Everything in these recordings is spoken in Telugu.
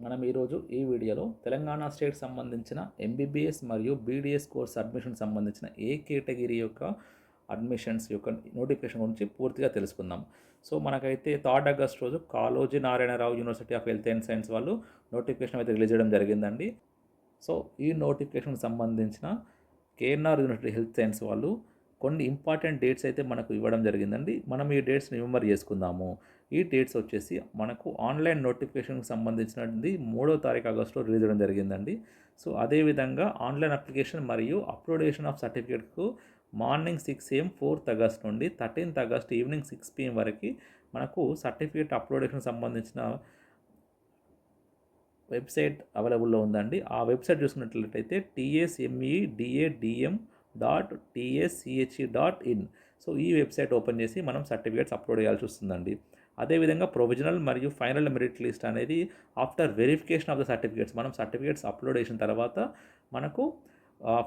మనం ఈరోజు ఈ వీడియోలో తెలంగాణ స్టేట్ సంబంధించిన ఎంబీబీఎస్ మరియు బీడీఎస్ కోర్స్ అడ్మిషన్ సంబంధించిన ఏ కేటగిరీ యొక్క అడ్మిషన్స్ యొక్క నోటిఫికేషన్ గురించి పూర్తిగా తెలుసుకుందాం. సో మనకైతే 3 ఆగస్ట్ రోజు Kaloji Narayanarao university of health and science వాళ్ళు నోటిఫికేషన్ అయితే రిలీజ్ చేయడం జరిగిందండి. సో ఈ నోటిఫికేషన్కి సంబంధించిన కేఎన్ఆర్ యూనివర్సిటీ హెల్త్ సైన్స్ వాళ్ళు కొన్ని ఇంపార్టెంట్ డేట్స్ అయితే మనకు ఇవ్వడం జరిగిందండి. మనం ఈ డేట్స్ని రిమెంబర్ చేసుకుందాము. ఈ డేట్స్ వచ్చేసి మనకు ఆన్లైన్ నోటిఫికేషన్కి సంబంధించినది 3వ తారీఖు ఆగస్టులో రిలీజ్ చేయడం జరిగిందండి. సో అదేవిధంగా ఆన్లైన్ అప్లికేషన్ మరియు అప్లోడేషన్ ఆఫ్ సర్టిఫికేట్కు మార్నింగ్ 6 AM 4th ఆగస్ట్ నుండి 13th ఆగస్ట్ ఈవినింగ్ 6 PM వరకు మనకు సర్టిఫికేట్ అప్లోడేషన్ సంబంధించిన వెబ్సైట్ అవైలబుల్లో ఉందండి. ఆ వెబ్సైట్ చూసుకున్నట్లయితే tsmedadm.tschE.in. సో ఈ వెబ్సైట్ ఓపెన్ చేసి మనం సర్టిఫికేట్స్ అప్లోడ్ చేయాల్సి వస్తుందండి. అదేవిధంగా ప్రొవిజనల్ మరియు ఫైనల్ మెరిట్ లిస్ట్ అనేది after verification of the certificates, మనం సర్టిఫికేట్స్ అప్లోడ్ చేసిన తర్వాత మనకు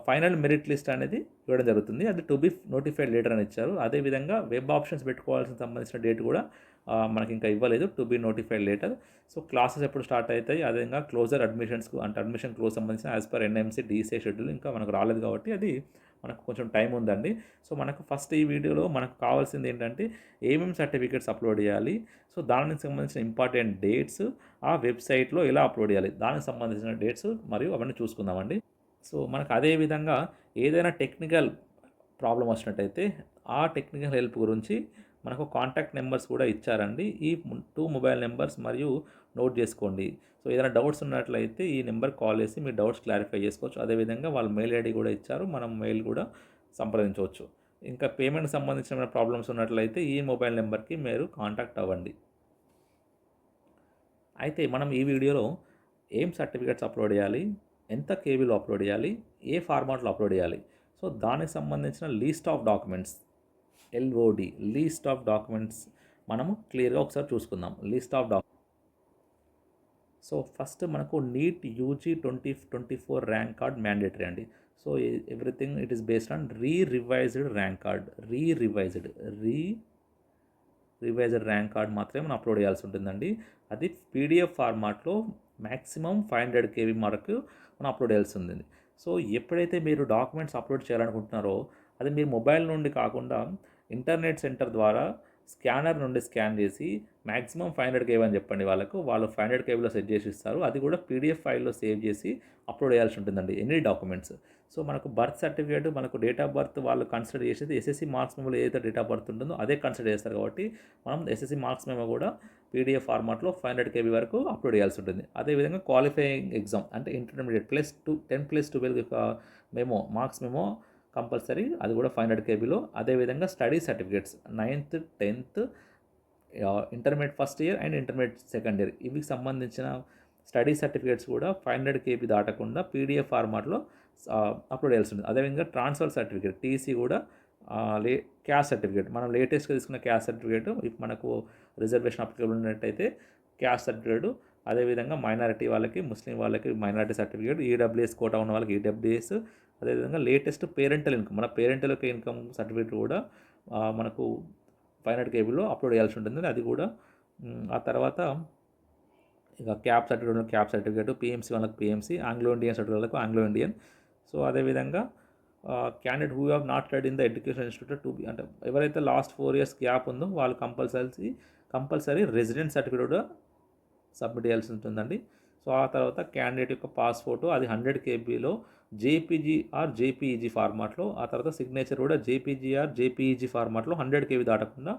ఫైనల్ మెరిట్ లిస్ట్ అనేది ఇవ్వడం జరుగుతుంది. అది టు బి నోటిఫైడ్ లేటర్ అని ఇచ్చారు. అదేవిధంగా వెబ్ ఆప్షన్స్ పెట్టుకోవాల్సిన సంబంధించిన డేట్ కూడా మనకి ఇంకా ఇవ్వలేదు, to be notified later. So classes ఎప్పుడు స్టార్ట్ అవుతాయి, అదేవిధంగా క్లోజర్ అడ్మిషన్స్కు అంటే అడ్మిషన్ క్లోజ్ సంబంధించిన as per NMC DCA schedule ఇంకా మనకు రాలేదు కాబట్టి అది మనకు కొంచెం టైం ఉందండి. సో మనకు ఫస్ట్ ఈ వీడియోలో మనకు కావాల్సింది ఏంటంటే ఏమేమి సర్టిఫికేట్స్ అప్లోడ్ చేయాలి, సో దానికి సంబంధించిన ఇంపార్టెంట్ డేట్స్ ఆ వెబ్సైట్లో ఎలా అప్లోడ్ చేయాలి, దానికి సంబంధించిన డేట్స్ మరియు అవన్నీ చూసుకుందామండి. సో మనకు అదేవిధంగా ఏదైనా టెక్నికల్ ప్రాబ్లం వచ్చినట్టయితే ఆ టెక్నికల్ హెల్ప్ గురించి మనకు కాంటాక్ట్ నెంబర్స్ కూడా ఇచ్చారండి. ఈ 2 మొబైల్ నెంబర్స్ మరియు నోట్ చేసుకోండి. సో ఏదైనా డౌట్స్ ఉన్నట్లయితే ఈ నెంబర్ కాల్ చేసి మీ డౌట్స్ క్లారిఫై చేసుకోవచ్చు. అదేవిధంగా వాళ్ళ మెయిల్ ఐడి కూడా ఇచ్చారు, మనం మెయిల్ కూడా సంప్రదించవచ్చు. ఇంకా పేమెంట్కి సంబంధించిన ప్రాబ్లమ్స్ ఉన్నట్లయితే ఈ మొబైల్ నెంబర్కి మీరు కాంటాక్ట్ అవ్వండి. అయితే మనం ఈ వీడియోలో ఏం సర్టిఫికేట్స్ అప్లోడ్ చేయాలి, ఎంత కేబీలో అప్లోడ్ చేయాలి, ఏ ఫార్మాట్లో అప్లోడ్ చేయాలి, సో దానికి సంబంధించిన list of documents LOD list of documents మనము క్లియర్గా ఒకసారి చూసుకుందాం. లీస్ట్ ఆఫ్ సో ఫస్ట్ మనకు NEET UG 2024 rank card mandatory అండి. So everything it is based on revised rank card. Revised rank card మాత్రమే మనం అప్లోడ్ చేయాల్సి ఉంటుందండి. అది PDF ఫార్మాట్లో మ్యాక్సిమం 500 KB వరకు మనం అప్లోడ్ చేయాల్సి ఉంటుంది. సో ఎప్పుడైతే మీరు డాక్యుమెంట్స్ అప్లోడ్ చేయాలనుకుంటున్నారో అది మీరు మొబైల్ నుండి కాకుండా ఇంటర్నెట్ సెంటర్ ద్వారా స్కానర్ నుండి స్కాన్ చేసి మ్యాక్సిమం 500 KB అని చెప్పండి వాళ్ళకు, వాళ్ళు 500 KBలో సెట్ చేసి ఇస్తారు. అది కూడా PDF ఫైల్లో సేవ్ చేసి అప్లోడ్ చేయాల్సి ఉంటుందండి ఎనీ డాక్యుమెంట్స్. సో మనకు బర్త్ సర్టిఫికేట్, మనకు డేట్ ఆఫ్ బర్త్ వాళ్ళు కన్సిడర్ చేసేది SSC మార్క్స్ మెమోలో ఏదైతే డేట్ ఆఫ్ బర్త్ ఉంటుందో అదే కన్సిడర్ చేస్తారు కాబట్టి మనం SSC మార్క్స్ మెమో కూడా PDF ఫార్మాట్లో 500 KB వరకు అప్లోడ్ చేయాల్సి ఉంటుంది. అదేవిధంగా క్వాలిఫైయింగ్ ఎగ్జామ్ అంటే intermediate +10+12 memo marks memo compulsory, అది కూడా 500 KBలో. అదేవిధంగా study certificates 9th 10th intermediate first year and intermediate second year ఇవి సంబంధించిన స్టడీ సర్టిఫికేట్స్ కూడా 500 KB దాటకుండా PDF ఫార్మాట్లో అప్లోడ్ చేయాల్సి ఉంటుంది. అదేవిధంగా ట్రాన్స్ఫర్ సర్టిఫికేట్ TC కూడా క్యాస్ట్ సర్టిఫికేట్, మనం లేటెస్ట్గా తీసుకున్న క్యాస్ట్ సర్టిఫికేట్, ఇఫ్ మనకు రిజర్వేషన్ అప్లికబుల్ ఉన్నట్టయితే క్యాస్ట్ సర్టిఫికేట్, అదేవిధంగా మైనారిటీ వాళ్ళకి, ముస్లిం వాళ్ళకి మైనారిటీ సర్టిఫికేట్, ఈడబ్ల్యూఎస్ కోటా ఉన్న వాళ్ళకి ఈడబ్ల్యూఎస్, అదేవిధంగా లేటెస్ట్ పేరెంటల్ ఇన్కమ్, మన పేరెంటల్ ఇన్కమ్ సర్టిఫికేట్ కూడా మనకు 500 KBలో అప్లోడ్ చేయాల్సి ఉంటుంది. అది కూడా ఆ తర్వాత ఇక క్యాప్ సర్టిఫికేట్, PMC వాళ్ళకి PMC, ఆంగ్లో ఇండియన్ సర్టిఫికేట్ వాళ్ళకు ఆంగ్లో ఇండియన్. సో అదేవిధంగా candidate who have not studied in the education institute to be, అంటే ఎవరైతే లాస్ట్ 4 years గ్యాప్ ఉందో వాళ్ళు కంపల్సరీ రెసిడెంట్ సర్టిఫికేట్ కూడా సబ్మిట్ చేయాల్సి ఉంటుందండి. సో ఆ తర్వాత క్యాండిడేట్ యొక్క పాస్ ఫోటో అది 100 KBలో JPG ఆర్ JPEG ఫార్మాట్లో, ఆ తర్వాత సిగ్నేచర్ కూడా JPG ఆర్ JPEG ఫార్మాట్లో 100 KB దాటకుండా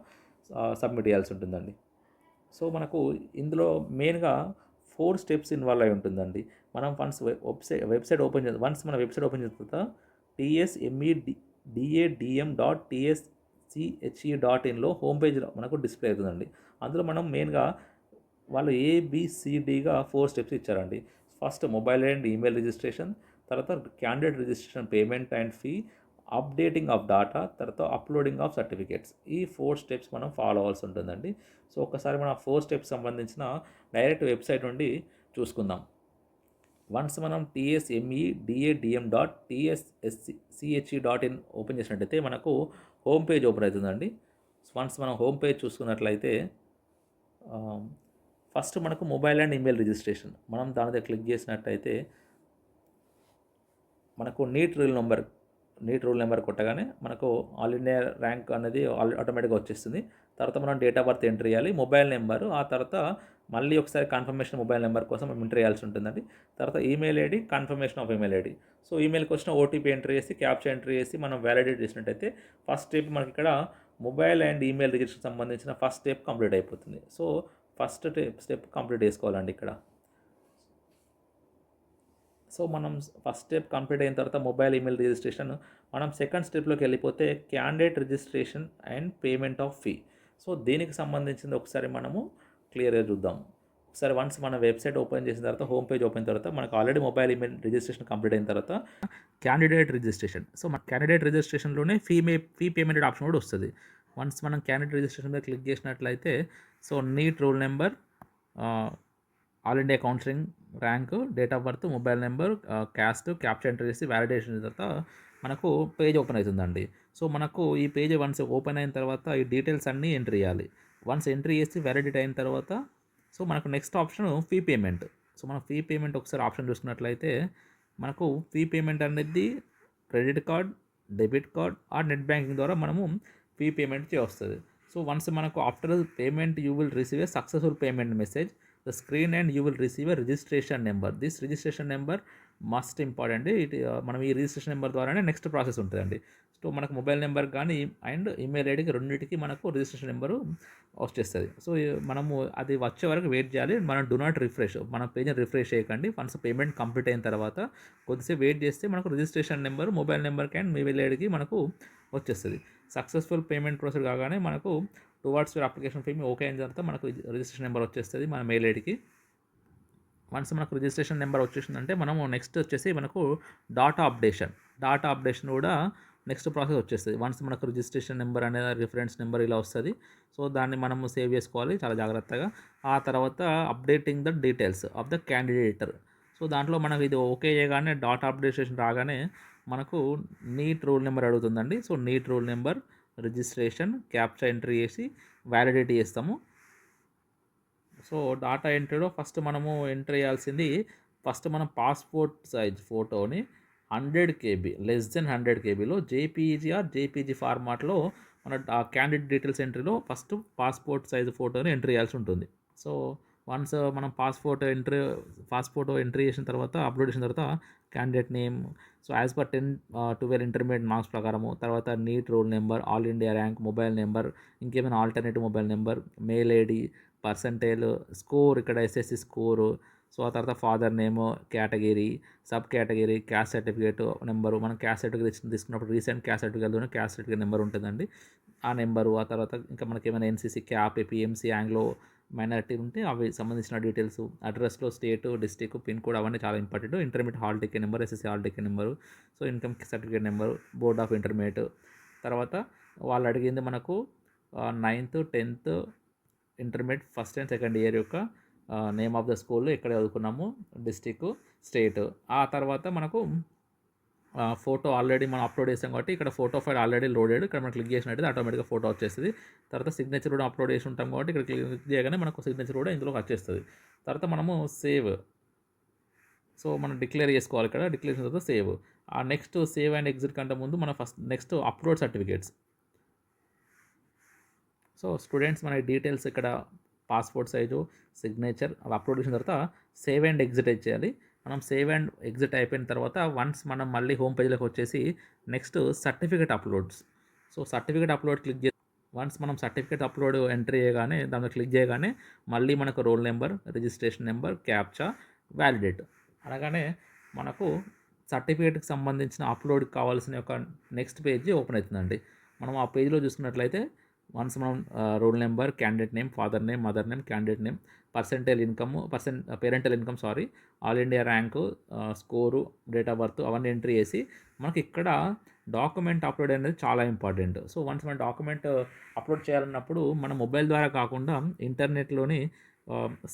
సబ్మిట్ చేయాల్సి ఉంటుందండి. సో మనకు ఇందులో మెయిన్గా 4 స్టెప్స్ ఇన్వాల్వ్ అయి ఉంటుందండి. మనం వెబ్సైట్ ఓపెన్ చేస్తాం. వన్స్ మన వెబ్సైట్ ఓపెన్ చేసిన తర్వాత tsmedadm.tschE.inలో హోమ్ పేజ్లో మనకు డిస్ప్లే అవుతుందండి. అందులో మనం మెయిన్గా వాళ్ళు ABCDగా 4 స్టెప్స్ ఇచ్చారండి. First mobile and email registration, తర్వాత candidate registration payment and fee, updating of data, తర్వాత అప్లోడింగ్ ఆఫ్ సర్టిఫికేట్స్. ఈ 4 స్టెప్స్ మనం ఫాలో అవ్వాల్సి ఉంటుందండి. సో ఒకసారి మనం 4 స్టెప్స్ సంబంధించిన డైరెక్ట్ వెబ్సైట్ నుండి చూసుకుందాం. వన్స్ మనం tsmedadm.tschE.in ఓపెన్ చేసినట్టయితే మనకు హోమ్ పేజ్ ఓపెన్ అవుతుందండి. వన్స్ మనం హోమ్ పేజ్ చూసుకున్నట్లయితే ఫస్ట్ మనకు మొబైల్ అండ్ ఈమెయిల్ రిజిస్ట్రేషన్. మనం దాని మీద క్లిక్ చేసినట్టయితే మనకు నీట్ రూల్ నెంబర్ కొట్టగానే మనకు ఆల్ ఇండియా ర్యాంక్ అనేది ఆటోమేటిక్గా వచ్చేస్తుంది. తర్వాత మనం డేట్ ఆఫ్ బర్త్ ఎంటర్ చేయాలి, మొబైల్ నెంబరు, ఆ తర్వాత మళ్ళీ ఒకసారి కన్ఫర్మేషన్ మొబైల్ నెంబర్ కోసం మనం ఎంటర్ చేయాల్సి ఉంటుందండి. తర్వాత email ID, confirmation of email ID. So ఈమెయిల్కి వచ్చిన ఓటీపీ ఎంటర్ చేసి, క్యాప్చా ఎంటర్ చేసి మనం వ్యాలిడేట్ చేసినట్టయితే ఫస్ట్ స్టెప్ మనకి ఇక్కడ మొబైల్ అండ్ ఈమెయిల్ రిజిస్ట్రేషన్ సంబంధించిన ఫస్ట్ స్టెప్ కంప్లీట్ అయిపోతుంది. సో ఫస్ట్ స్టెప్ కంప్లీట్ చేసుకోవాలండి ఇక్కడ. సో మనం ఫస్ట్ స్టెప్ కంప్లీట్ అయిన తర్వాత మొబైల్ ఈమెయిల్ రిజిస్ట్రేషన్, మనం సెకండ్ స్టెప్లోకి వెళ్ళిపోతే candidate registration and payment of fee. So దీనికి సంబంధించింది ఒకసారి మనము క్లియర్గా చూద్దాం. ఒకసారి వన్స్ మన వెబ్సైట్ ఓపెన్ చేసిన తర్వాత, హోమ్ పేజ్ ఓపెన్ తర్వాత మనకు already mobile email registration complete అయిన తర్వాత క్యాండిడేట్ రిజిస్ట్రేషన్. సో మన క్యాండిడేట్ రిజిస్ట్రేషన్లోనే ఫీ పేమెంటెడ్ ఆప్షన్ కూడా వస్తుంది. వన్స్ మనం క్యాండిడేట్ రిజిస్ట్రేషన్ మీద క్లిక్ చేసినట్లయితే, so NEET roll number, all India counselling rank, date of birth, mobile number, caste, captcha enter చేసి వ్యాలిడేషన్ తర్వాత మనకు పేజ్ ఓపెన్ అవుతుందండి. సో మనకు ఈ పేజ్ వన్స్ ఓపెన్ అయిన తర్వాత ఈ డీటెయిల్స్ అన్నీ ఎంట్రీ చేయాలి. వన్స్ ఎంట్రీ చేసి వ్యాలిడేట్ అయిన తర్వాత సో మనకు next option fee payment. So మనం ఫీ పేమెంట్ ఒకసారి ఆప్షన్ చూసుకున్నట్లయితే మనకు ఫీ పేమెంట్ అనేది credit card, debit card or net banking ద్వారా మనము ఫీ పేమెంట్ చేయవస్తుంది. సో వన్స్ మనకు after payment you will receive a successful payment message the screen and you will receive a registration number. This registration number must important. మనం ఈ రిజిస్ట్రేషన్ నెంబర్ ద్వారానే నెక్స్ట్ ప్రాసెస్ ఉంటుందండి. సో మనకు మొబైల్ నెంబర్ కానీ అండ్ ఈమెయిల్ ఐడికి రెండింటికి మనకు రిజిస్ట్రేషన్ నెంబరు వచ్చేస్తుంది. సో మనము అది వచ్చే వరకు వెయిట్ చేయాలి. మనం డు నాట్ రిఫ్రెష్, మన పేజ్ని రిఫ్రెష్ చేయకండి. వన్స్ పేమెంట్ కంప్లీట్ అయిన తర్వాత కొద్దిసేపు వెయిట్ చేస్తే మనకు రిజిస్ట్రేషన్ నెంబర్, మొబైల్ నెంబర్కి అండ్ ఈమెయిల్ ఐడికి మనకు వచ్చేస్తుంది. సక్సెస్ఫుల్ పేమెంట్ ప్రొసీడ్ కాగానే మనకు towards your application fee okay అయిన తర్వాత మనకు రిజిస్ట్రేషన్ నెంబర్ వచ్చేస్తుంది మన మెయిల్ ఐడికి. వన్స్ మనకు రిజిస్ట్రేషన్ నెంబర్ వచ్చేసిందంటే మనము నెక్స్ట్ వచ్చేసి మనకు డాటా అప్డేషన్ కూడా నెక్స్ట్ ప్రాసెస్ వచ్చేస్తుంది. వన్స్ మనకు రిజిస్ట్రేషన్ నెంబర్ అనేది రిఫరెన్స్ నెంబర్ ఇలా వస్తుంది. సో దాన్ని మనము సేవ్ చేసుకోవాలి చాలా జాగ్రత్తగా. ఆ తర్వాత updating the details of the candidate. So దాంట్లో మనకు ఇది ఓకే చేయగానే డాటా అప్డేషన్ రాగానే మనకు నీట్ రూల్ నెంబర్ అడుగుతుందండి. So NEET roll number, registration, captcha entry చేసి వ్యాలిడేట్ చేస్తాము. సో డాటా ఎంట్రీలో ఫస్ట్ మనము ఎంటర్ చేయాల్సింది, ఫస్ట్ మనం పాస్పోర్ట్ సైజ్ ఫోటోని 100 KB, లెస్ దెన్ 100 KBలో జేపీజీ ఆర్ జేపీజీ ఫార్మాట్లో మన క్యాండిడేట్ డీటెయిల్స్ ఎంట్రీలో ఫస్ట్ పాస్పోర్ట్ సైజ్ ఫోటోని ఎంట్రీ చేయాల్సి ఉంటుంది. సో వన్స్ మనం పాస్పోర్ట్ ఎంట్రీ చేసిన తర్వాత, అప్లోడ్ చేసిన తర్వాత candidate name, so as per 10-12 intermediate marks ప్రకారము, తర్వాత NEET roll number, all India rank, mobile number, ఇంకేమైనా alternative mobile number, mail ID, percentage, score, ఇక్కడ ఎస్ఎస్సి స్కోరు, సో ఆ తర్వాత father name, category, sub category, caste certificate number. మనం క్యాస్ట్ సర్టిఫికేట్ తీసుకున్నప్పుడు రీసెంట్ క్యాస్ట్ సర్టిఫికేట్లోనే క్యాస్ట్ సర్టిఫికేట్ నెంబర్ ఉంటుందండి, ఆ నెంబరు. ఆ తర్వాత ఇంకా మనకి ఏమైనా NCC, CAP, PMC, Anglo minority ఉంటే అవి సంబంధించిన డీటెయిల్స్, అడ్రస్లో స్టేటు, డిస్టిక్, పిన్ కోడ్ అవన్నీ చాలా important. Intermediate hall ticket number, SSC hall ticket number, so income certificate number, board of intermediate. తర్వాత వాళ్ళు అడిగింది మనకు 9th, 10th intermediate first and second year యొక్క నేమ్ ఆఫ్ ద స్కూల్, ఎక్కడ చదువుకున్నాము, డిస్టిక్, స్టేట్. ఆ తర్వాత మనకు ఫోటో ఆల్రెడీ మనం అప్లోడ్ చేసాం కాబట్టి ఇక్కడ ఫోటో ఫైల్ ఆల్రెడీ లోడెడ్. ఇక్కడ మనం క్లిక్ చేసినట్టయితే ఆటోమేటిక్గా ఫోటో వచ్చేస్తుంది. తర్వాత సిగ్నేచర్ కూడా అప్లోడ్ చేసి ఉంటాం కాబట్టి ఇక్కడ క్లిక్ చేయగానే మనకు సిగ్నేచర్ కూడా ఇందులోకి వచ్చేస్తుంది. తర్వాత మనము సేవ్, సో మనం డిక్లేర్ చేసుకోవాలి. ఇక్కడ డిక్లేర్ చేసిన తర్వాత సేవ్. ఆ నెక్స్ట్ సేవ్ అండ్ ఎగ్జిట్ కంటే ముందు మన next upload certificates. So students మన డీటెయిల్స్ ఇక్కడ పాస్పోర్ట్ సైజు, సిగ్నేచర్ అవి అప్లోడ్ చేసిన తర్వాత సేవ్ అండ్ ఎగ్జిట్ చేయాలి. మనం సేవ్ అండ్ ఎగ్జిట్ అయిపోయిన తర్వాత వన్స్ మనం మళ్ళీ హోమ్ పేజ్లోకి వచ్చేసి next certificate uploads. So certificate upload click చేసి వన్స్ మనం సర్టిఫికేట్ అప్లోడ్ ఎంట్రీ చేయగానే, దాంట్లో క్లిక్ చేయగానే మళ్ళీ మనకు roll number, registration number, captcha, validate అనగానే మనకు సర్టిఫికేట్కి సంబంధించిన అప్లోడ్కి కావాల్సిన ఒక నెక్స్ట్ పేజ్ ఓపెన్ అవుతుందండి. మనం ఆ పేజ్లో చూసుకున్నట్లయితే వన్స్ మనం roll number, candidate name, father name, mother name, candidate name, parental income all India rank, score, date of birth అవన్నీ ఎంట్రీ చేసి మనకి ఇక్కడ డాక్యుమెంట్ అప్లోడ్ అనేది చాలా ఇంపార్టెంట్. సో వన్స్ మనం డాక్యుమెంట్ అప్లోడ్ చేయాలన్నప్పుడు మన మొబైల్ ద్వారా కాకుండా ఇంటర్నెట్లోని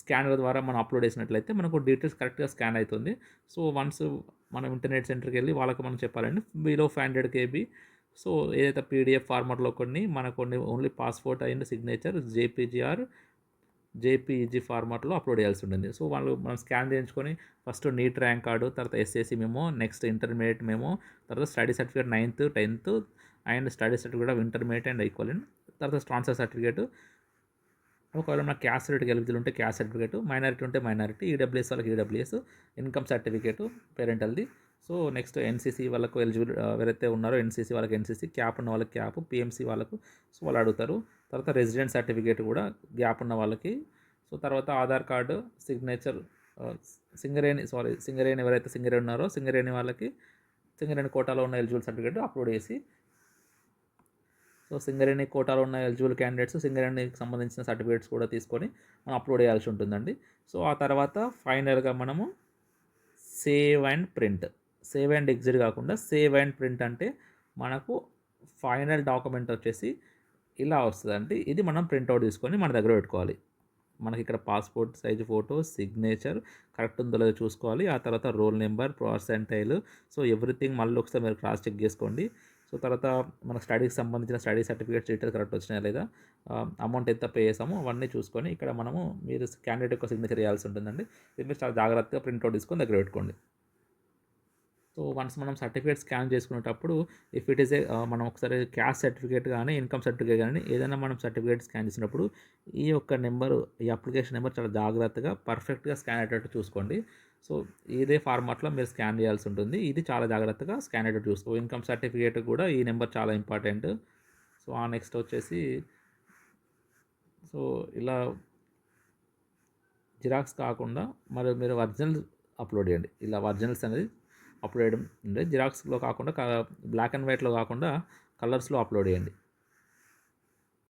స్కానర్ ద్వారా మనం అప్లోడ్ చేసినట్లయితే మనకు డీటెయిల్స్ కరెక్ట్గా స్కాన్ అవుతుంది. సో వన్స్ మనం ఇంటర్నెట్ సెంటర్కి వెళ్ళి వాళ్ళకి మనం చెప్పాలండి బిలో 500 KB. సో ఏదైతే పీడిఎఫ్ ఫార్మాట్లో కొన్ని only passport and signature, JPG or, JPEG ఫార్మాట్లో అప్లోడ్ చేయాల్సి ఉంటుంది. సో వాళ్ళు మనం స్కాన్ చేయించుకొని ఫస్ట్ నీట్ ర్యాంక్ కార్డు, తర్వాత SSC memo, next intermediate memo, తర్వాత study certificate 9th 10th and study certificate of intermediate and equivalent, తర్వాత ట్రాన్స్ఫర్ సర్టిఫికేట్, ఒకవేళ మనకు క్యాస్ట్ సర్టిఫికేట్ ఎలిజిబుల్ ఉంటే క్యాస్ట్ సర్టిఫికేట్, మైనారిటీ ఉంటే మైనారిటీ, ఈడబ్ల్యూఎస్ వాళ్ళకి ఈడబ్ల్యూఎస్, ఇన్కమ్ సర్టిఫికేట్ పేరెంటల్ది. సో నెక్స్ట్ ఎన్సీసీ వాళ్ళకు ఎలిజిబుల్ ఎవరైతే ఉన్నారో ఎన్సీసీ వాళ్ళకి ఎన్సీసీ, క్యాప్ ఉన్న వాళ్ళకి క్యాప్, పిఎంసీ వాళ్ళకు సో వాళ్ళు అడుగుతారు. తర్వాత రెసిడెంట్ సర్టిఫికేట్ కూడా గ్యాప్ ఉన్న వాళ్ళకి. సో తర్వాత ఆధార్ కార్డు, సిగ్నేచర్, సింగరేణి ఎవరైతే సింగరేణి ఉన్నారో సింగరేణి వాళ్ళకి సింగరేణి కోటాలో ఉన్న ఎలిజిబుల్ సర్టిఫికేట్ అప్లోడ్ చేసి, సో సింగరేణి కోటాలో ఉన్న ఎలిజిబుల్ క్యాండిడేట్స్ సింగరేణికి సంబంధించిన సర్టిఫికేట్స్ కూడా తీసుకొని మనం అప్లోడ్ చేయాల్సి ఉంటుందండి. సో ఆ తర్వాత ఫైనల్గా మనము save and print, save and exit కాకుండా సేవ్ అండ్ ప్రింట్ అంటే మనకు ఫైనల్ డాక్యుమెంట్ వచ్చేసి ఇలా వస్తుందండి. ఇది మనం ప్రింట్అవుట్ తీసుకొని మన దగ్గర పెట్టుకోవాలి. మనకి ఇక్కడ passport size photo, signature correct ఉందో లేదో చూసుకోవాలి. ఆ తర్వాత roll number, percentile, so everything మళ్ళీ ఒకసారి మీరు క్రాస్ చెక్ చేసుకోండి. సో తర్వాత మన స్టడీకి సంబంధించిన స్టడీ సర్టిఫికేట్స్ డీటెయిల్స్ కరెక్ట్ వచ్చినాయా లేదా, అమౌంట్ ఎంత పే చేసామో అవన్నీ చూసుకొని ఇక్కడ మనము మీరు క్యాండిడేట్ యొక్క సిగ్నేచర్ చేయాల్సి ఉంటుందండి. ఇది మీరు చాలా జాగ్రత్తగా ప్రింట్అవుట్ తీసుకొని దగ్గర పెట్టుకోండి. సో వన్స్ మనం సర్టిఫికేట్ స్కాన్ చేసుకునేటప్పుడు ఇఫ్ ఇట్ ఈస్ మనం ఒకసారి క్యాస్ట్ సర్టిఫికేట్ కానీ ఇన్కమ్ సర్టిఫికేట్ కానీ ఏదైనా మనం సర్టిఫికేట్ స్కాన్ చేసినప్పుడు ఈ యొక్క నెంబరు, ఈ అప్లికేషన్ నెంబర్ చాలా జాగ్రత్తగా పర్ఫెక్ట్గా స్కాన్ అయ్యేటట్టు చూసుకోండి. సో ఇదే ఫార్మాట్లో మీరు స్కాన్ చేయాల్సి ఉంటుంది. ఇది చాలా జాగ్రత్తగా స్కాన్ అయ్యేటట్టు చూసుకో. ఇన్కమ్ సర్టిఫికేట్ కూడా ఈ నెంబర్ చాలా ఇంపార్టెంట్. సో ఆ నెక్స్ట్ వచ్చేసి సో ఇలా జిరాక్స్ కాకుండా మరి మీరు ఒరిజినల్ అప్లోడ్ చేయండి. ఇలా ఒరిజినల్స్ అనేది అప్లోడ్ చేయడం అంటే జిరాక్స్లో కాకుండా బ్లాక్ అండ్ వైట్లో కాకుండా కలర్స్లో అప్లోడ్ చేయండి.